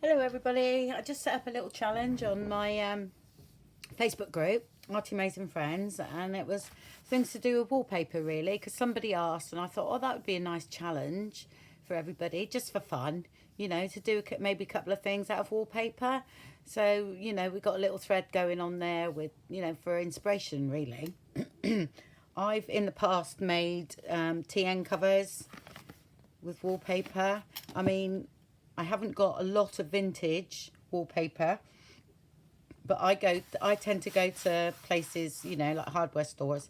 Hello everybody, I just set up a little challenge on my Facebook group, Artie Amazing Friends, and it was things to do with wallpaper really, because somebody asked and I thought, oh, that would be a nice challenge for everybody, just for fun, to do maybe a couple of things out of wallpaper. So, we got a little thread going on there with, for inspiration really. I've in the past made TN covers with wallpaper. I mean, I haven't got a lot of vintage wallpaper, but I tend to go to places, like hardware stores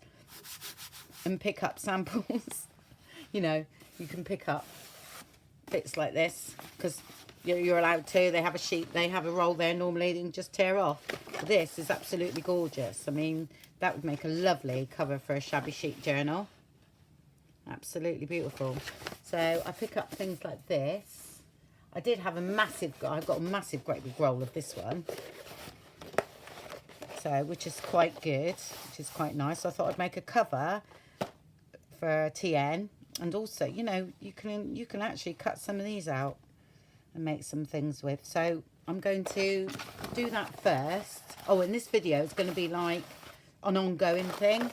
and pick up samples. You can pick up bits like this because you're allowed to. They have a sheet, they have a roll there normally that you can just tear off. This is absolutely gorgeous. I mean, that would make a lovely cover for a shabby chic journal. Absolutely beautiful. So I pick up things like this. I did have I've got a massive great big roll of this one. So, which is quite good, which is quite nice. So I thought I'd make a cover for TN. And also, you can actually cut some of these out and make some things with. So I'm going to do that first. Oh, and this video is going to be like an ongoing thing.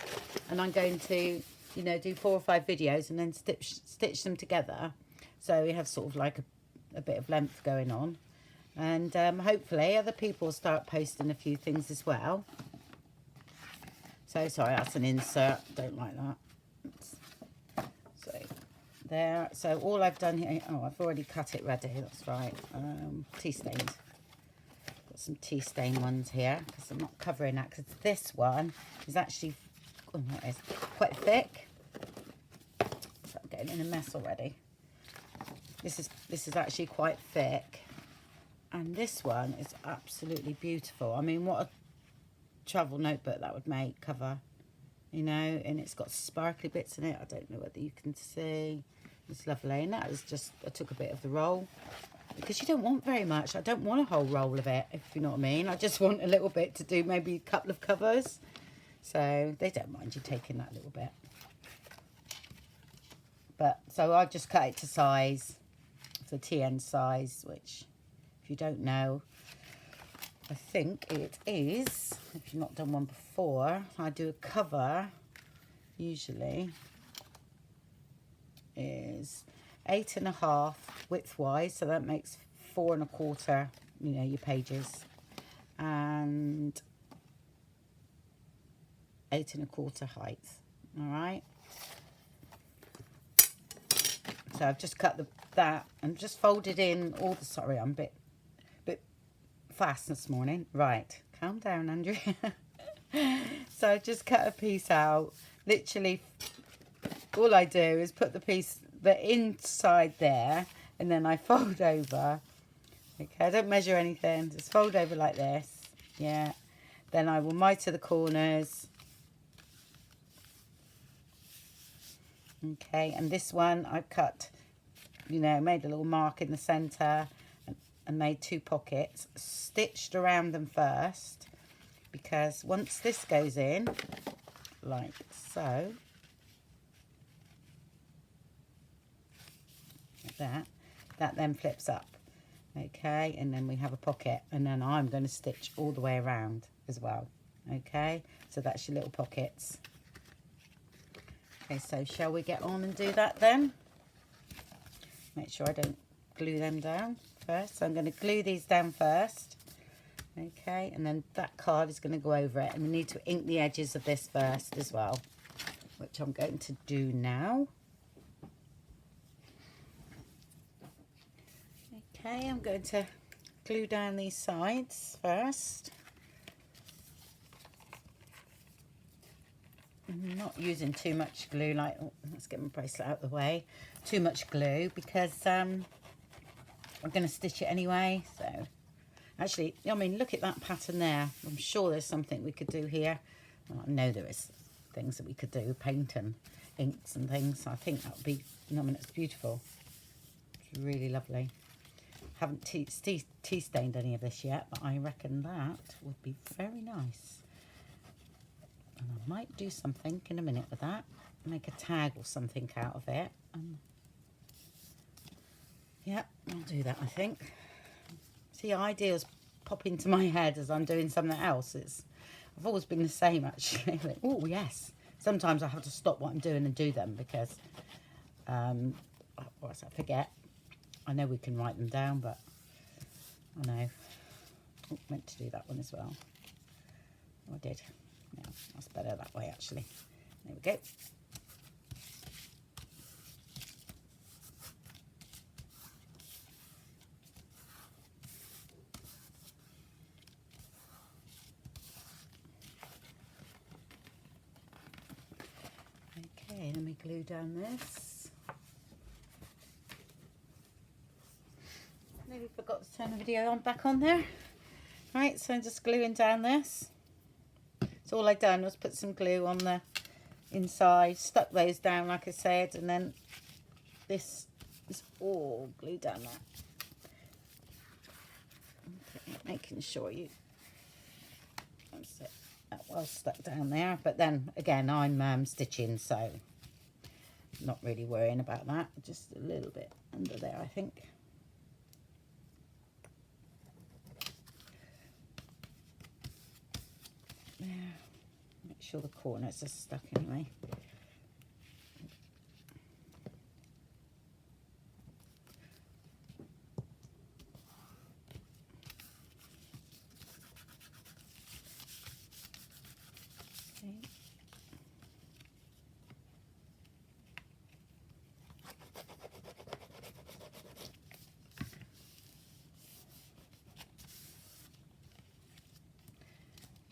And I'm going to do 4 or 5 videos and then stitch them together, so we have sort of like a bit of length going on, and hopefully other people will start posting a few things as well. So sorry, that's an insert, don't like that. So there, so all I've done here, oh, I've already cut it ready, that's right. Tea stains, got some tea stain ones here because I'm not covering that, because this one is actually, oh, it is quite thick. So I'm getting in a mess already. This is actually quite thick, and this one is absolutely beautiful. I mean, what a travel notebook that would make cover, and it's got sparkly bits in it. I don't know whether you can see. It's lovely, and that is just, I took a bit of the roll because you don't want very much. I don't want a whole roll of it, if you know what I mean. I just want a little bit to do maybe a couple of covers. So they don't mind you taking that little bit. But so I just cut it to size, the TN size, which if you don't know, I think it is, if you've not done one before, I do a cover usually is 8.5 widthwise, so that makes 4 1/4, your pages, and 8 1/4 height. All right, so I've just cut that and just folded in all the, sorry, I'm a bit fast this morning. Right, calm down, Andrea. So I just cut a piece out. Literally all I do is put the inside there, and then I fold over. Okay, I don't measure anything, just fold over like this. Yeah, then I will miter the corners. Okay, and this one I cut, made a little mark in the center and made 2 pockets, stitched around them first, because once this goes in, like so, like that then flips up. Okay, and then we have a pocket, and then I'm going to stitch all the way around as well. Okay, so that's your little pockets. Okay, so shall we get on and do that then? Make sure I don't glue them down first. So I'm going to glue these down first. Okay, and then that card is going to go over it, and we need to ink the edges of this first as well, which I'm going to do now. Okay, I'm going to glue down these sides first. I'm not using too much glue, like, oh, let's get my bracelet out of the way. Too much glue, because I'm going to stitch it anyway. So actually, I mean, look at that pattern there. I'm sure there's something we could do here. Well, I know there is things that we could do, paint and inks and things. So I think that would be, I mean, it's beautiful. It's really lovely. Haven't tea stained any of this yet, but I reckon that would be very nice. And I might do something in a minute with that, make a tag or something out of it. Yeah, I'll do that, I think. See, ideas pop into my head as I'm doing something else. I've always been the same, actually. Oh, yes. Sometimes I have to stop what I'm doing and do them because, otherwise I forget. I know we can write them down, but I know. Oh, meant to do that one as well. Oh, I did. Yeah, that's better that way, actually. There we go. Okay, let me glue down this. Maybe forgot to turn the video on back on there. Right, so I'm just gluing down this. So all I done was put some glue on the inside, stuck those down like I said, and then this is all glued down there. Okay, making sure that's it, that well stuck down there. But then again, I'm stitching, so not really worrying about that. Just a little bit under there, I think. There. Make sure the corners are stuck anyway. Okay.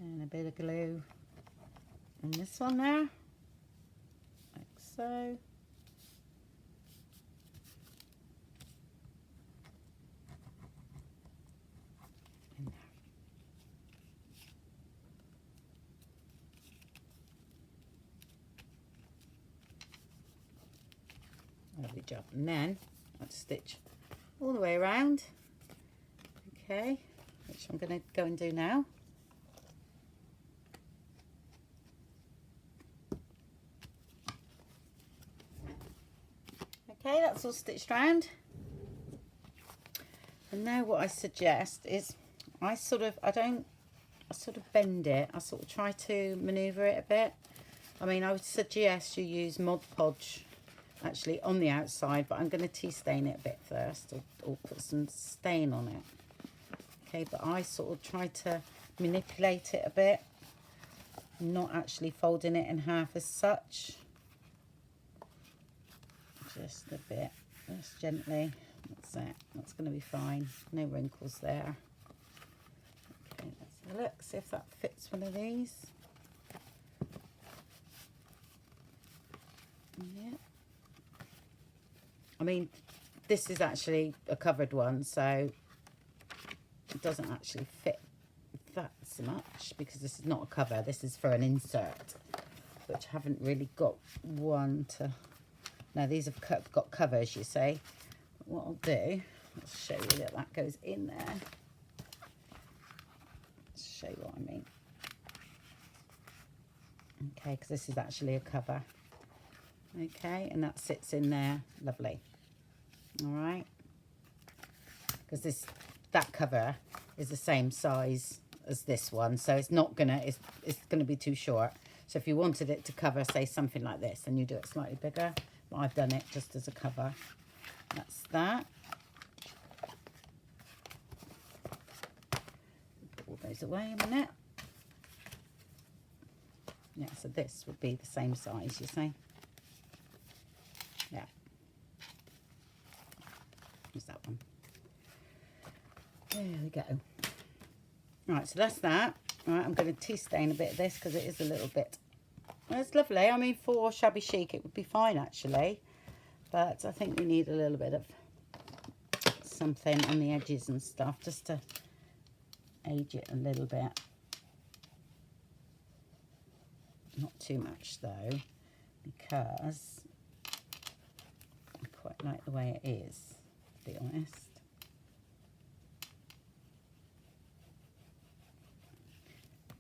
And a bit of glue on this one there, like so. And there. Lovely job. And then let's stitch all the way around. Okay, which I'm going to go and do now. Okay, that's all stitched round. And now what I suggest is I sort of bend it. I sort of try to maneuver it a bit. I mean, I would suggest you use Mod Podge actually on the outside, but I'm going to tea stain it a bit first, or put some stain on it. Okay, but I sort of try to manipulate it a bit, not actually folding it in half as such. Just a bit, just gently. That's it. That's going to be fine. No wrinkles there. Okay, let's have a look, see if that fits one of these. Yeah. I mean, this is actually a covered one, so it doesn't actually fit that so much because this is not a cover. This is for an insert, which I haven't really got one to... Now, these have got covers, you see. But what I'll do, let's show you that that goes in there. Let's show you what I mean. Okay, because this is actually a cover. Okay, and that sits in there. Lovely. All right. Because that cover is the same size as this one, so it's not gonna, it's gonna be too short. So if you wanted it to cover, say, something like this, then you do it slightly bigger. I've done it just as a cover. That's that. Put all those away a minute. Yeah, so this would be the same size, you see. Yeah. Use that one. There we go. Right, so that's that. All right, I'm going to tea stain a bit of this because it is a little bit... It's lovely. I mean, for shabby chic, it would be fine, actually. But I think we need a little bit of something on the edges and stuff, just to age it a little bit. Not too much, though, because I quite like the way it is, to be honest.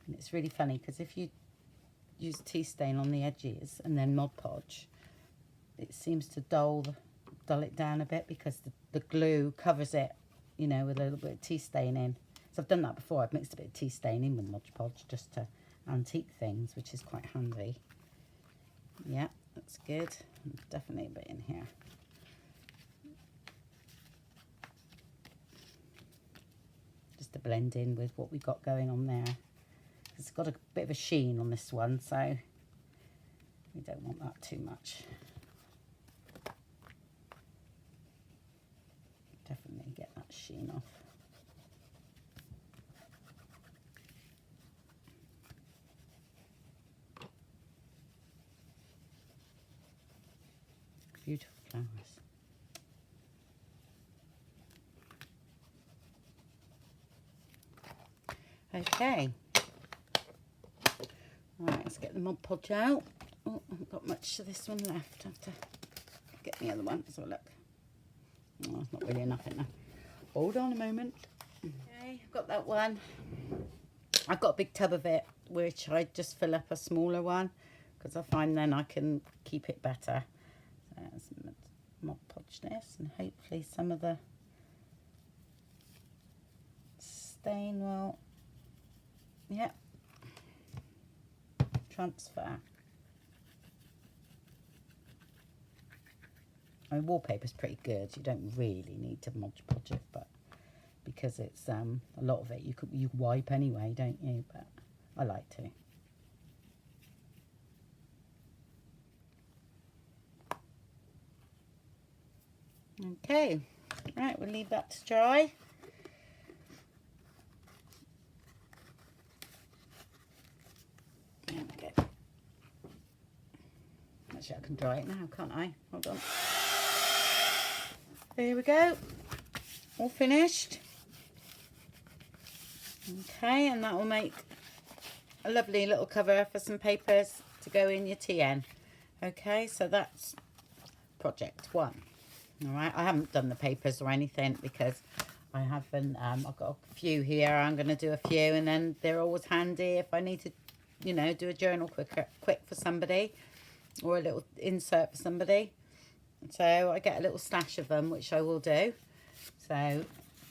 And it's really funny, because if you use tea stain on the edges and then Mod Podge, it seems to dull it down a bit because the glue covers it, you know, with a little bit of tea stain in. So I've done that before. I've mixed a bit of tea stain in with Mod Podge just to antique things, which is quite handy. Yeah, that's good. Definitely a bit in here. Just to blend in with what we got going on there. It's got a bit of a sheen on this one, so we don't want that too much. Definitely get that sheen off. Beautiful flowers. Okay. Right, let's get the Mod Podge out. Oh, I haven't got much of this one left. I have to get the other one. So look. Oh, it's not really enough in there. Hold on a moment. Okay, I've got that one. I've got a big tub of it, which I just fill up a smaller one because I find then I can keep it better. So let's Mod Podge this, and hopefully some of the stain will, yeah, transfer. I mean, wallpaper's pretty good. You don't really need to Mod Podge it, but because it's a lot of it, you wipe anyway, don't you? But I like to. Okay, right, we'll leave that to dry. There we go. Actually, I can dry it now, can't I? Hold on. There we go. All finished. Okay, and that will make a lovely little cover for some papers to go in your TN. Okay, so that's project one. All right, I haven't done the papers or anything because I haven't, I've got a few here. I'm going to do a few, and then they're always handy if I need to, you know, do a journal quick for somebody or a little insert for somebody. So I get a little stash of them, which I will do. So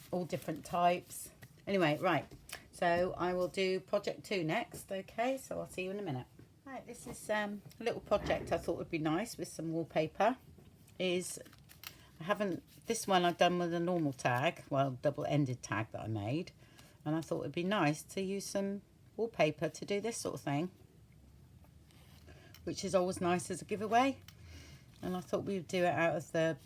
all different types. Anyway, right. So I will do project 2 next. Okay, so I'll see you in a minute. Right, this is a little project I thought would be nice with some wallpaper. This one I've done with a normal tag, well, double-ended tag that I made. And I thought it'd be nice to use some wallpaper to do this sort of thing, which is always nice as a giveaway. And I thought we would do it out of the,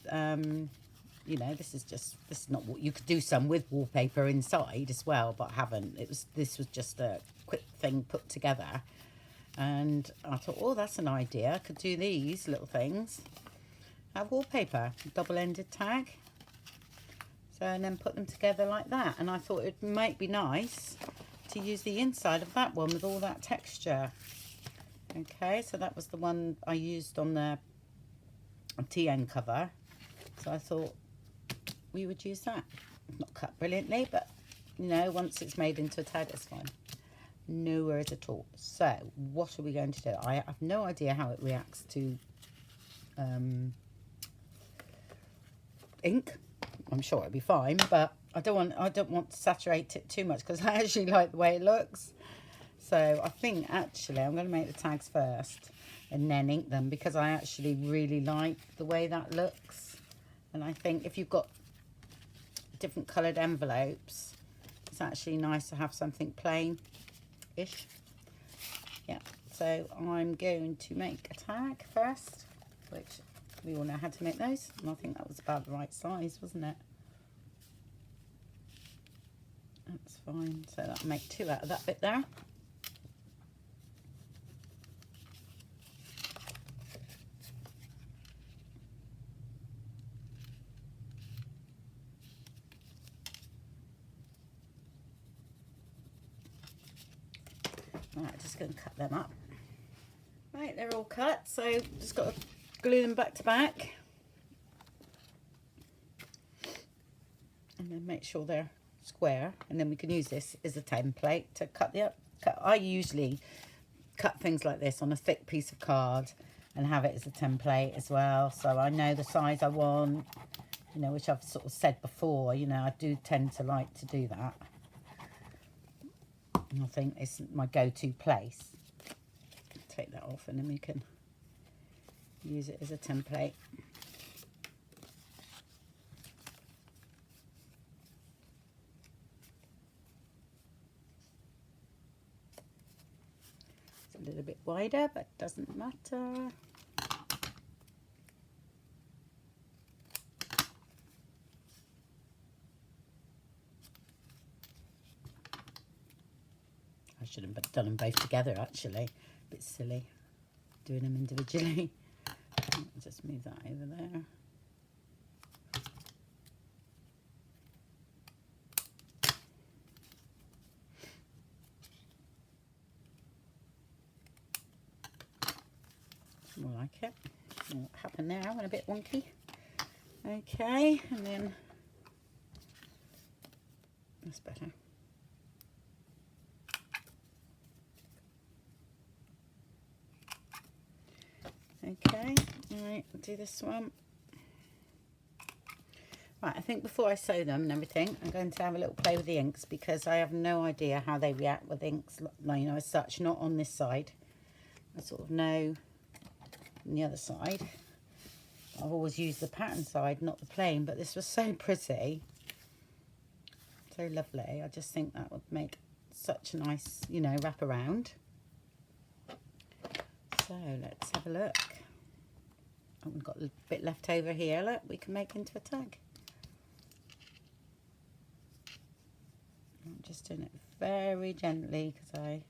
you know, this is not what you could do some with wallpaper inside as well, but I haven't. This was just a quick thing put together. And I thought, oh, that's an idea. I could do these little things. Have wallpaper, double-ended tag. So, and then put them together like that. And I thought it might be nice to use the inside of that one with all that texture. Okay, so that was the one I used on the TN cover. So I thought we would use that. Not cut brilliantly, but, you know, once it's made into a tag, it's fine. No worries at all. So, what are we going to do? I have no idea how it reacts to ink. I'm sure it'll be fine, but I don't want to saturate it too much because I actually like the way it looks. So I think actually I'm going to make the tags first and then ink them because I actually really like the way that looks. And I think if you've got different coloured envelopes, it's actually nice to have something plain-ish. Yeah, so I'm going to make a tag first, which we all know how to make those. And I think that was about the right size, wasn't it? That's fine. So that'll make 2 out of that bit there. Right, just going to cut them up. Right, they're all cut, so just got to glue them back to back. And then make sure they're square, and then we can use this as a template to cut the cut. I usually cut things like this on a thick piece of card and have it as a template as well, so I know the size I want, you know, which I've sort of said before, you know, I do tend to like to do that. And I think it's my go-to place. Take that off and then we can use it as a template. It's a little bit wider, but doesn't matter. I should have done them both together actually. A bit silly doing them individually. I'll just move that over there. More like it. What happened there? I went a bit wonky. Okay, and then that's better. Okay, all right, I'll do this one. Right, I think before I sew them and everything, I'm going to have a little play with the inks because I have no idea how they react with inks, you know, as such, not on this side. I sort of know on the other side. I've always used the pattern side, not the plain, but this was so pretty. So lovely. I just think that would make such a nice, you know, wrap around. So let's have a look. Oh, we've got a bit left over here. Look, we can make into a tag. I'm just doing it very gently because I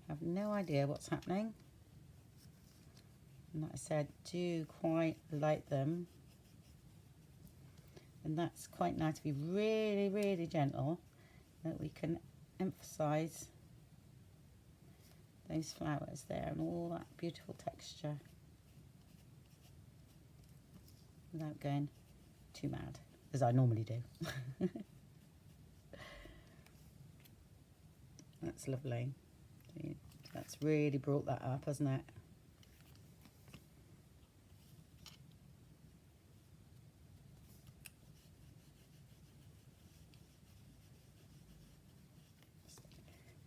have no idea what's happening. And like I said, do quite like them. And that's quite nice to be really, really gentle, that we can emphasize those flowers there and all that beautiful texture without going too mad, as I normally do. That's lovely. That's really brought that up, hasn't it?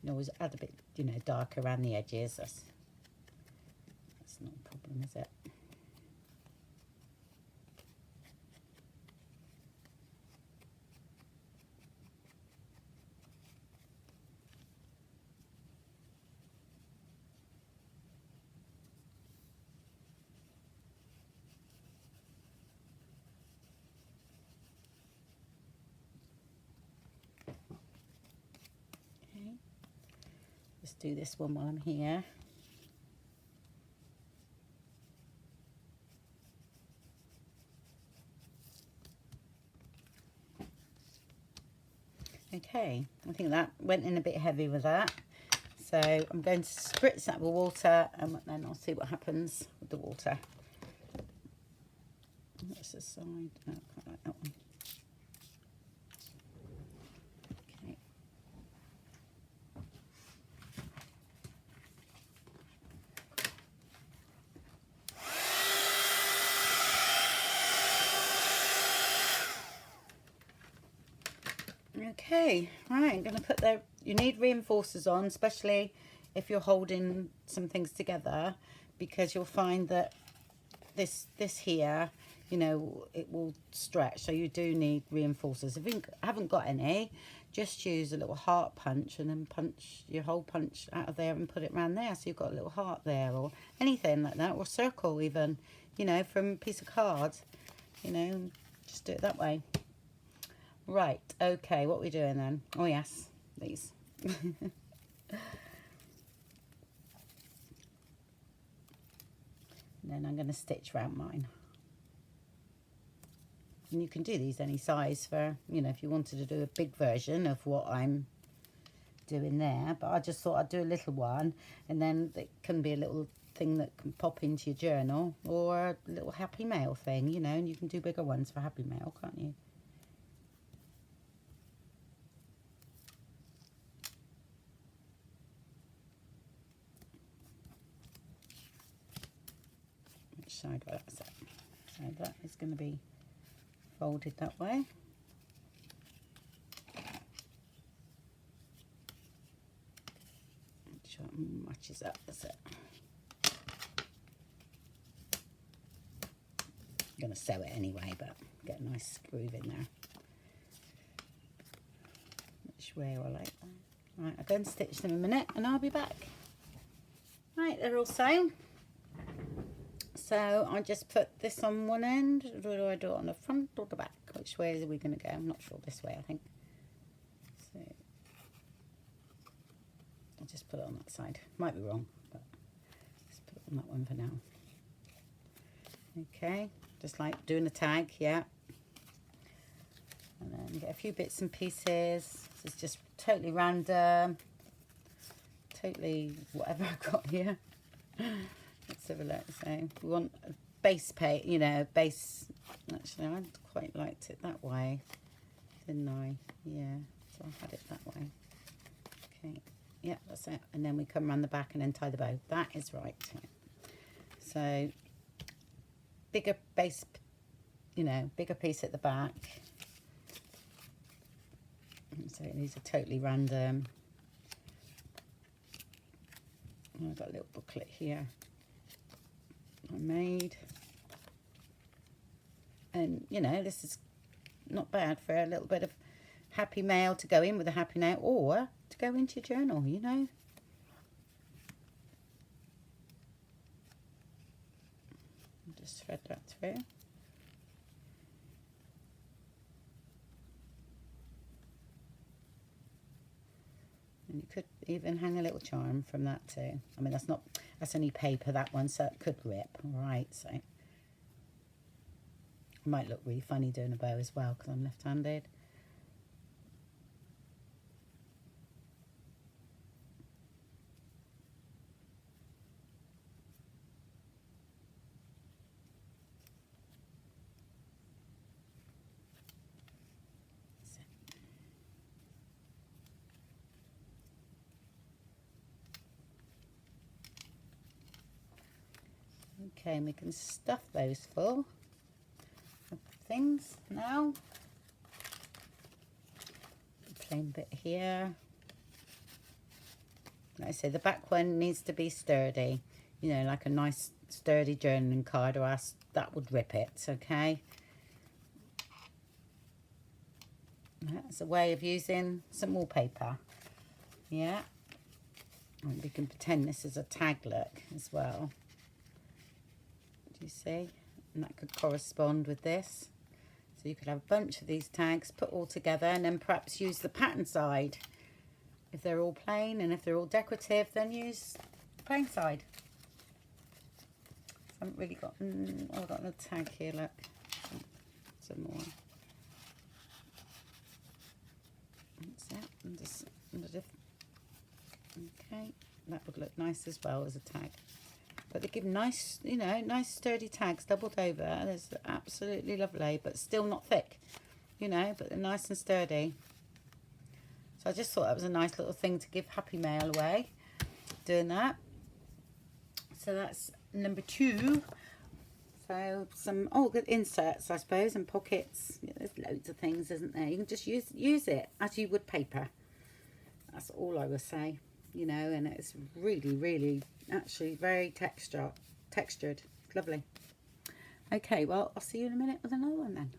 You can always add a bit, you know, dark around the edges. That's not a problem, is it? Okay. Just do this one while I'm here. Okay, I think that went in a bit heavy with that. So I'm going to spritz that with water and then I'll see what happens with the water. That's the side. Oh, I quite like that one. Okay, right, I'm going to put the, you need reinforcers on, especially if you're holding some things together, because you'll find that this here, you know, it will stretch, so you do need reinforcers. If you haven't got any, just use a little heart punch and then punch your hole punch out of there and put it around there, so you've got a little heart there, or anything like that, or circle even, you know, from a piece of card, you know, just do it that way. Right, okay, what are we doing then? Oh yes, these. And then I'm going to stitch around mine. And you can do these any size for, you know, if you wanted to do a big version of what I'm doing there. But I just thought I'd do a little one, and then it can be a little thing that can pop into your journal, or a little Happy Mail thing, you know, and you can do bigger ones for Happy Mail, can't you? Which side was that? So that is going to be folded that way. Make sure it matches up, that's it. I'm going to sew it anyway, but get a nice groove in there. Which way I like that. Right, I'll go and stitch them in a minute and I'll be back. Right, they're all sewn. So I just put this on one end. Do I do it on the front or the back? Which way are we going to go? I'm not sure. This way, I think. So I'll just put it on that side. Might be wrong, but let's put it on that one for now. Okay, just like doing a tag, yeah. And then get a few bits and pieces. This is just totally random. Totally whatever I've got here. Let's have a look. So we want a base paint, you know, base. Actually, I quite liked it that way, didn't I? Yeah, so I had it that way. Okay, yeah, that's it. And then we come around the back and then tie the bow. That is right. So bigger base, you know, bigger piece at the back. So these are totally random. I've got a little booklet here I made, and you know, this is not bad for a little bit of happy mail to go in with a happy note, or to go into your journal, you know. Just thread that through. And you could even hang a little charm from that too. I mean, that's only paper, that one, so it could rip. All right, so it might look really funny doing a bow as well because I'm left-handed. Okay, and we can stuff those full of things now. Plain bit here. Like I say, the back one needs to be sturdy, you know, like a nice sturdy journaling card, or else that would rip it. Okay, that's a way of using some wallpaper. Yeah, and we can pretend this is a tag look as well. Do you see? And that could correspond with this. So you could have a bunch of these tags put all together, and then perhaps use the pattern side. If they're all plain, and if they're all decorative, then use the plain side. I haven't really got, I've got another tag here, look. Some more. That's it. And just, okay, that would look nice as well as a tag. But they give nice, you know, nice sturdy tags, doubled over. That's absolutely lovely, but still not thick, you know, but they're nice and sturdy. So I just thought that was a nice little thing to give happy mail away, doing that. So that's number 2. So some good inserts, I suppose, and pockets. Yeah, there's loads of things, isn't there? You can just use it as you would paper. That's all I will say. You know, and it's really, really, actually very textured. Lovely. Okay, well, I'll see you in a minute with another one then.